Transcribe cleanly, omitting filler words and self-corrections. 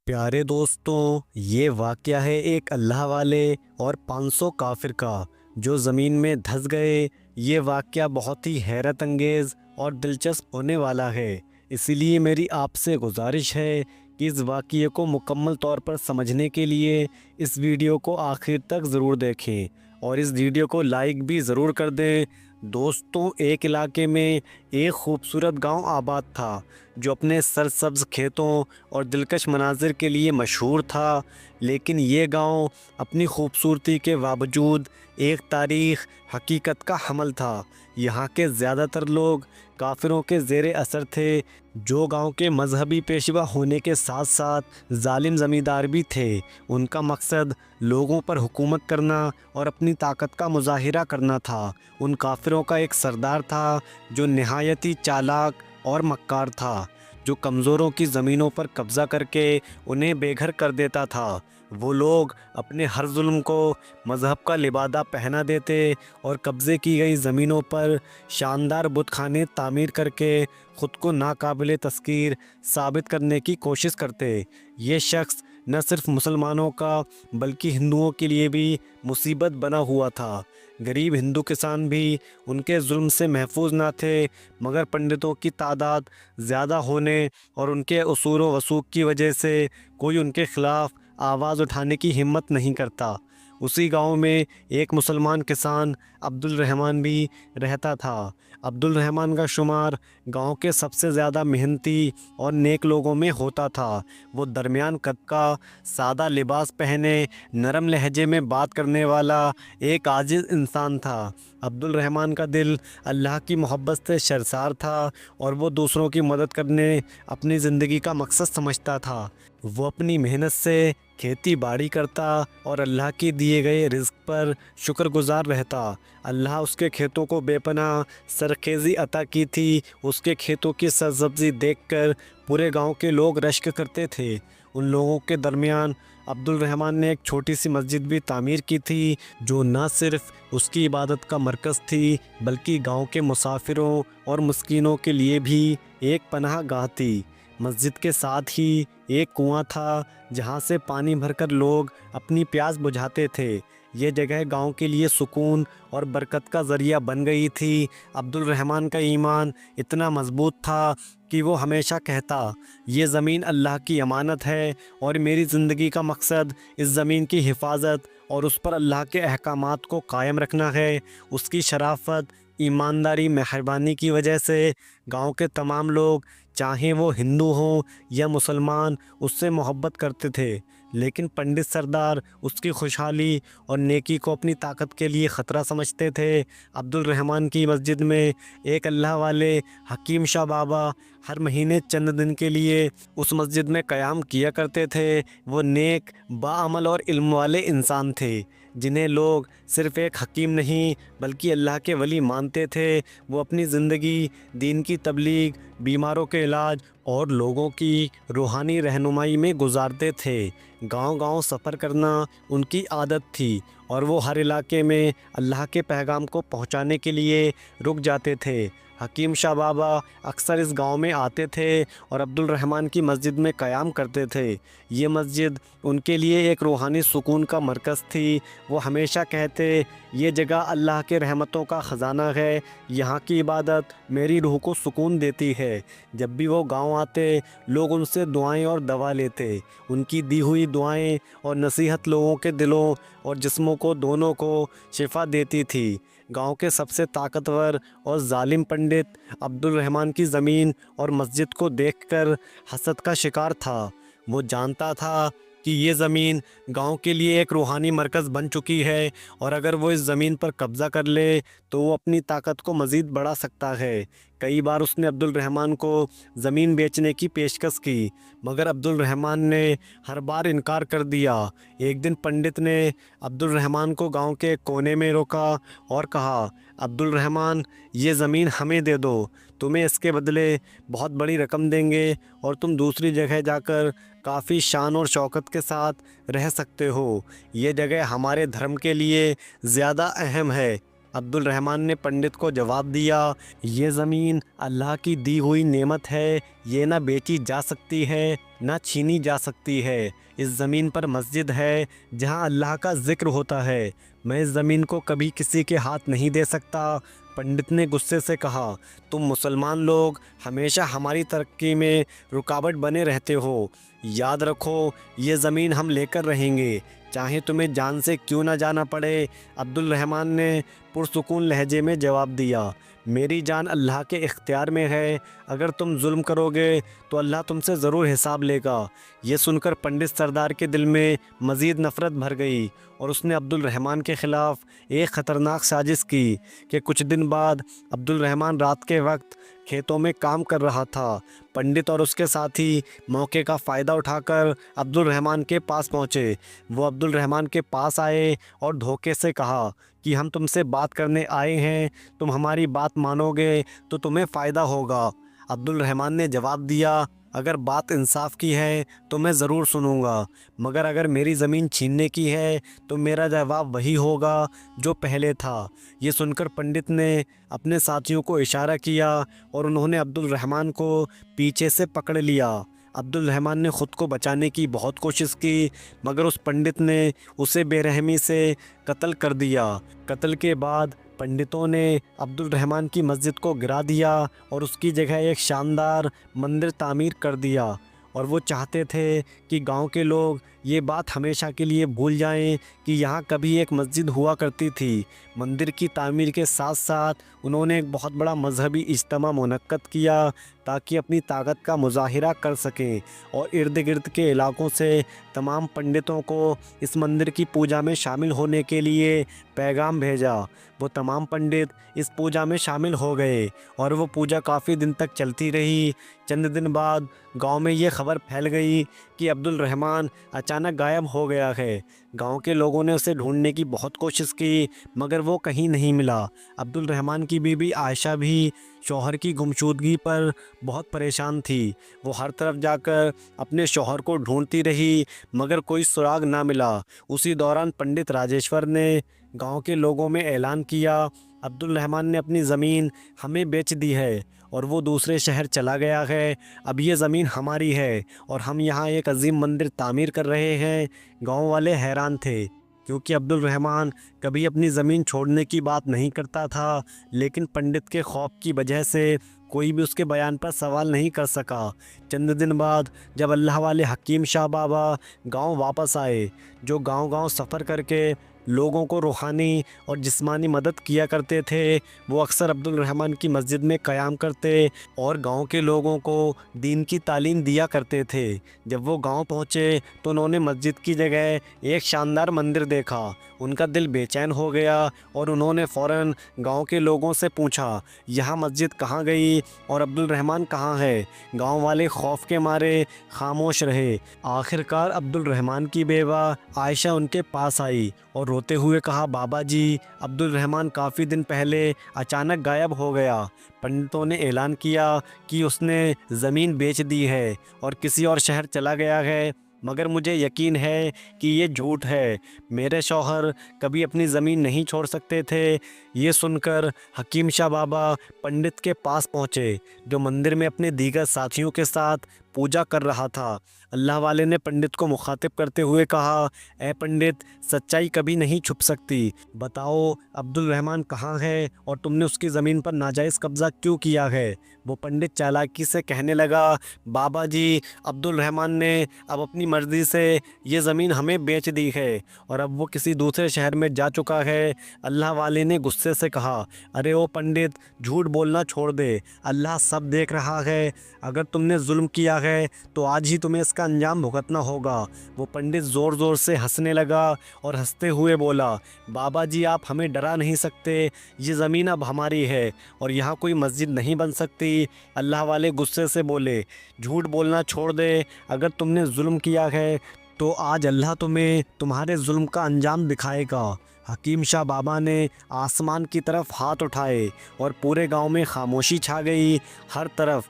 پیارے دوستوں، یہ واقعہ ہے ایک اللہ والے اور 500 کافر کا جو زمین میں دھس گئے۔ یہ واقعہ بہت ہی حیرت انگیز اور دلچسپ ہونے والا ہے، اسی لیے میری آپ سے گزارش ہے کہ اس واقعے کو مکمل طور پر سمجھنے کے لیے اس ویڈیو کو آخر تک ضرور دیکھیں اور اس ویڈیو کو لائک بھی ضرور کر دیں۔ دوستوں، ایک علاقے میں ایک خوبصورت گاؤں آباد تھا جو اپنے سرسبز کھیتوں اور دلکش مناظر کے لیے مشہور تھا، لیکن یہ گاؤں اپنی خوبصورتی کے باوجود ایک تاریخ حقیقت کا حامل تھا۔ یہاں کے زیادہ تر لوگ کافروں کے زیر اثر تھے، جو گاؤں کے مذہبی پیشوا ہونے کے ساتھ ساتھ ظالم زمیندار بھی تھے۔ ان کا مقصد لوگوں پر حکومت کرنا اور اپنی طاقت کا مظاہرہ کرنا تھا۔ ان کافروں کا ایک سردار تھا جو نہایت ہی چالاک اور مکار تھا، جو کمزوروں کی زمینوں پر قبضہ کر کے انہیں بے گھر کر دیتا تھا۔ وہ لوگ اپنے ہر ظلم کو مذہب کا لبادہ پہنا دیتے اور قبضے کی گئی زمینوں پر شاندار بت خانے تعمیر کر کے خود کو ناقابل تسخیر ثابت کرنے کی کوشش کرتے۔ یہ شخص نہ صرف مسلمانوں کا بلکہ ہندوؤں کے لیے بھی مصیبت بنا ہوا تھا۔ غریب ہندو کسان بھی ان کے ظلم سے محفوظ نہ تھے، مگر پنڈتوں کی تعداد زیادہ ہونے اور ان کے اصول و وثوق کی وجہ سے کوئی ان کے خلاف آواز اٹھانے کی ہمت نہیں کرتا۔ اسی گاؤں میں ایک مسلمان کسان عبد الرحمن بھی رہتا تھا۔ عبد الرحمن کا شمار گاؤں کے سب سے زیادہ محنتی اور نیک لوگوں میں ہوتا تھا۔ وہ درمیان قد کا، سادہ لباس پہنے، نرم لہجے میں بات کرنے والا ایک عاجز انسان تھا۔ عبد الرحمن کا دل اللہ کی محبت سے سرشار تھا اور وہ دوسروں کی مدد کرنے اپنی زندگی کا مقصد سمجھتا تھا۔ وہ اپنی محنت سے کھیتی باڑی کرتا اور اللہ کی دیے گئے رزق پر شکر گزار رہتا۔ اللہ اس کے کھیتوں کو بے پناہ سرخیزی عطا کی تھی۔ اس کے کھیتوں کی سرسبزی دیکھ کر پورے گاؤں کے لوگ رشک کرتے تھے۔ ان لوگوں کے درمیان عبد الرحمن نے ایک چھوٹی سی مسجد بھی تعمیر کی تھی، جو نہ صرف اس کی عبادت کا مرکز تھی بلکہ گاؤں کے مسافروں اور مسکینوں کے لیے بھی ایک پناہ گاہ تھی۔ مسجد کے ساتھ ہی ایک کنواں تھا جہاں سے پانی بھر کر لوگ اپنی پیاس بجھاتے تھے۔ یہ جگہ گاؤں کے لیے سکون اور برکت کا ذریعہ بن گئی تھی۔ عبد الرحمن کا ایمان اتنا مضبوط تھا کہ وہ ہمیشہ کہتا، یہ زمین اللہ کی امانت ہے اور میری زندگی کا مقصد اس زمین کی حفاظت اور اس پر اللہ کے احکامات کو قائم رکھنا ہے۔ اس کی شرافت، ایمانداری، مہربانی کی وجہ سے گاؤں کے تمام لوگ، چاہے وہ ہندو ہوں یا مسلمان، اس سے محبت کرتے تھے۔ لیکن پنڈت سردار اس کی خوشحالی اور نیکی کو اپنی طاقت کے لیے خطرہ سمجھتے تھے۔ عبد الرحمن کی مسجد میں ایک اللہ والے حکیم شاہ بابا ہر مہینے چند دن کے لیے اس مسجد میں قیام کیا کرتے تھے۔ وہ نیک، باعمل اور علم والے انسان تھے جنہیں لوگ صرف ایک حکیم نہیں بلکہ اللہ کے ولی مانتے تھے۔ وہ اپنی زندگی دین کی تبلیغ، بیماروں کے علاج اور لوگوں کی روحانی رہنمائی میں گزارتے تھے۔ گاؤں گاؤں سفر کرنا ان کی عادت تھی اور وہ ہر علاقے میں اللہ کے پیغام کو پہنچانے کے لیے رک جاتے تھے۔ حکیم شاہ بابا اکثر اس گاؤں میں آتے تھے اور عبد الرحمن کی مسجد میں قیام کرتے تھے۔ یہ مسجد ان کے لیے ایک روحانی سکون کا مرکز تھی۔ وہ ہمیشہ کہتے، یہ جگہ اللہ کے رحمتوں کا خزانہ ہے، یہاں کی عبادت میری روح کو سکون دیتی ہے۔ جب بھی وہ گاؤں آتے، لوگ ان سے دعائیں اور دوا لیتے۔ ان کی دی ہوئی دعائیں اور نصیحت لوگوں کے دلوں اور جسموں کو دونوں کو شفا دیتی تھی۔ گاؤں کے سب سے طاقتور اور ظالم پنڈت عبد الرحمن کی زمین اور مسجد کو دیکھ کر حسد کا شکار تھا۔ وہ جانتا تھا کہ یہ زمین گاؤں کے لیے ایک روحانی مرکز بن چکی ہے اور اگر وہ اس زمین پر قبضہ کر لے تو وہ اپنی طاقت کو مزید بڑھا سکتا ہے۔ کئی بار اس نے عبد الرحمن کو زمین بیچنے کی پیشکش کی، مگر عبد الرحمن نے ہر بار انکار کر دیا۔ ایک دن پنڈت نے عبد الرحمن کو گاؤں کے ایک کونے میں روکا اور کہا، عبد الرحمن، یہ زمین ہمیں دے دو، تمہیں اس کے بدلے بہت بڑی رقم دیں گے اور تم دوسری جگہ جا کر کافی شان اور شوکت کے ساتھ رہ سکتے ہو۔ یہ جگہ ہمارے دھرم کے لیے زیادہ اہم ہے۔ عبد الرحمن نے پنڈت کو جواب دیا، یہ زمین اللہ کی دی ہوئی نعمت ہے، یہ نہ بیچی جا سکتی ہے نہ چھینی جا سکتی ہے۔ اس زمین پر مسجد ہے جہاں اللہ کا ذکر ہوتا ہے، میں اس زمین کو کبھی کسی کے ہاتھ نہیں دے سکتا۔ پنڈت نے غصے سے کہا، تم مسلمان لوگ ہمیشہ ہماری ترقی میں رکاوٹ بنے رہتے ہو، یاد رکھو یہ زمین ہم لے کر رہیں گے، چاہے تمہیں جان سے کیوں نہ جانا پڑے۔ عبد الرحمن نے پرسکون لہجے میں جواب دیا، میری جان اللہ کے اختیار میں ہے، اگر تم ظلم کرو گے تو اللہ تم سے ضرور حساب لے گا۔ یہ سن کر پنڈت سردار کے دل میں مزید نفرت بھر گئی اور اس نے عبد الرحمن کے خلاف ایک خطرناک سازش کی کہ کچھ دن بعد عبد الرحمن رات کے وقت کھیتوں میں کام کر رہا تھا۔ پنڈت اور اس کے ساتھی موقع کا فائدہ اٹھا کر عبد الرحمن کے پاس پہنچے۔ وہ عبد الرحمن کے پاس آئے اور دھوکے سے کہا کہ ہم تم سے بات کرنے آئے ہیں، تم ہماری بات مانو گے تو تمہیں فائدہ ہوگا۔ عبد الرحمن نے جواب دیا، اگر بات انصاف کی ہے تو میں ضرور سنوں گا، مگر اگر میری زمین چھیننے کی ہے تو میرا جواب وہی ہوگا جو پہلے تھا۔ یہ سن کر پنڈت نے اپنے ساتھیوں کو اشارہ کیا اور انہوں نے عبد الرحمن کو پیچھے سے پکڑ لیا۔ عبد الرحمن نے خود کو بچانے کی بہت کوشش کی، مگر اس پنڈت نے اسے بے رحمی سے قتل کر دیا۔ قتل کے بعد پنڈتوں نے عبد الرحمن کی مسجد کو گرا دیا اور اس کی جگہ ایک شاندار مندر تعمیر کر دیا، اور وہ چاہتے تھے کہ گاؤں کے لوگ یہ بات ہمیشہ کے لیے بھول جائیں کہ یہاں کبھی ایک مسجد ہوا کرتی تھی۔ مندر کی تعمیر کے ساتھ ساتھ انہوں نے ایک بہت بڑا مذہبی اجتماع منعقد کیا تاکہ اپنی طاقت کا مظاہرہ کر سکیں، اور ارد گرد کے علاقوں سے تمام پنڈتوں کو اس مندر کی پوجا میں شامل ہونے کے لیے پیغام بھیجا۔ وہ تمام پنڈت اس پوجا میں شامل ہو گئے اور وہ پوجا کافی دن تک چلتی رہی۔ چند دن بعد گاؤں میں یہ خبر پھیل گئی کہ عبد الرحمن اچانک غائب ہو گیا ہے۔ گاؤں کے لوگوں نے اسے ڈھونڈنے کی بہت کوشش کی، مگر وہ کہیں نہیں ملا۔ عبد الرحمن کی بیوی عائشہ بھی شوہر کی گمشدگی پر بہت پریشان تھی۔ وہ ہر طرف جا کر اپنے شوہر کو ڈھونڈتی رہی، مگر کوئی سراغ نہ ملا۔ اسی دوران پنڈت راجیشور نے گاؤں کے لوگوں میں اعلان کیا، عبد الرحمن نے اپنی زمین ہمیں بیچ دی ہے اور وہ دوسرے شہر چلا گیا ہے۔ اب یہ زمین ہماری ہے اور ہم یہاں ایک عظیم مندر تعمیر کر رہے ہیں۔ گاؤں والے حیران تھے کیونکہ عبد الرحمن کبھی اپنی زمین چھوڑنے کی بات نہیں کرتا تھا، لیکن پنڈت کے خوف کی وجہ سے کوئی بھی اس کے بیان پر سوال نہیں کر سکا۔ چند دن بعد جب اللہ والے حکیم شاہ بابا گاؤں واپس آئے، جو گاؤں گاؤں سفر کر کے لوگوں کو روحانی اور جسمانی مدد کیا کرتے تھے، وہ اکثر عبد الرحمن کی مسجد میں قیام کرتے اور گاؤں کے لوگوں کو دین کی تعلیم دیا کرتے تھے۔ جب وہ گاؤں پہنچے تو انہوں نے مسجد کی جگہ ایک شاندار مندر دیکھا۔ ان کا دل بے چین ہو گیا اور انہوں نے فوراً گاؤں کے لوگوں سے پوچھا، یہاں مسجد کہاں گئی اور عبد الرحمن کہاں ہے؟ گاؤں والے خوف کے مارے خاموش رہے۔ آخرکار عبد الرحمن کی بیوہ عائشہ ان کے پاس آئی اور روتے ہوئے کہا، بابا جی، عبد الرحمن کافی دن پہلے اچانک غائب ہو گیا۔ پنڈتوں نے اعلان کیا کہ اس نے زمین بیچ دی ہے اور کسی اور شہر چلا گیا ہے، مگر مجھے یقین ہے کہ یہ جھوٹ ہے۔ میرے شوہر کبھی اپنی زمین نہیں چھوڑ سکتے تھے۔ یہ سن کر حکیم شاہ بابا پنڈت کے پاس پہنچے، جو مندر میں اپنے دیگر ساتھیوں کے ساتھ پوجا کر رہا تھا۔ اللہ والے نے پنڈت کو مخاطب کرتے ہوئے کہا، اے پنڈت، سچائی کبھی نہیں چھپ سکتی، بتاؤ عبد الرحمن کہاں ہے اور تم نے اس کی زمین پر ناجائز قبضہ کیوں کیا ہے؟ وہ پنڈت چالاکی سے کہنے لگا، بابا جی، عبد الرحمن نے اب اپنی مرضی سے یہ زمین ہمیں بیچ دی ہے اور اب وہ کسی دوسرے شہر میں جا چکا ہے۔ اللہ والے نے غصے سے کہا، ارے او پنڈت، جھوٹ بولنا چھوڑ دے، اللہ سب دیکھ رہا ہے، اگر تم نے ظلم کیا ہے تو آج ہی تمہیں اس کا انجام بھگتنا ہوگا۔ وہ پنڈت زور زور سے ہنسنے لگا اور ہنستے ہوئے بولا، بابا جی، آپ ہمیں ڈرا نہیں سکتے، یہ زمین اب ہماری ہے اور یہاں کوئی مسجد نہیں بن سکتی۔ اللہ والے غصے سے بولے، جھوٹ بولنا چھوڑ دے، اگر تم نے ظلم کیا ہے تو آج اللہ تمہیں تمہارے ظلم کا انجام دکھائے گا۔ حکیم شاہ بابا نے آسمان کی طرف ہاتھ اٹھائے اور پورے گاؤں میں خاموشی چھا گئی۔ ہر طرف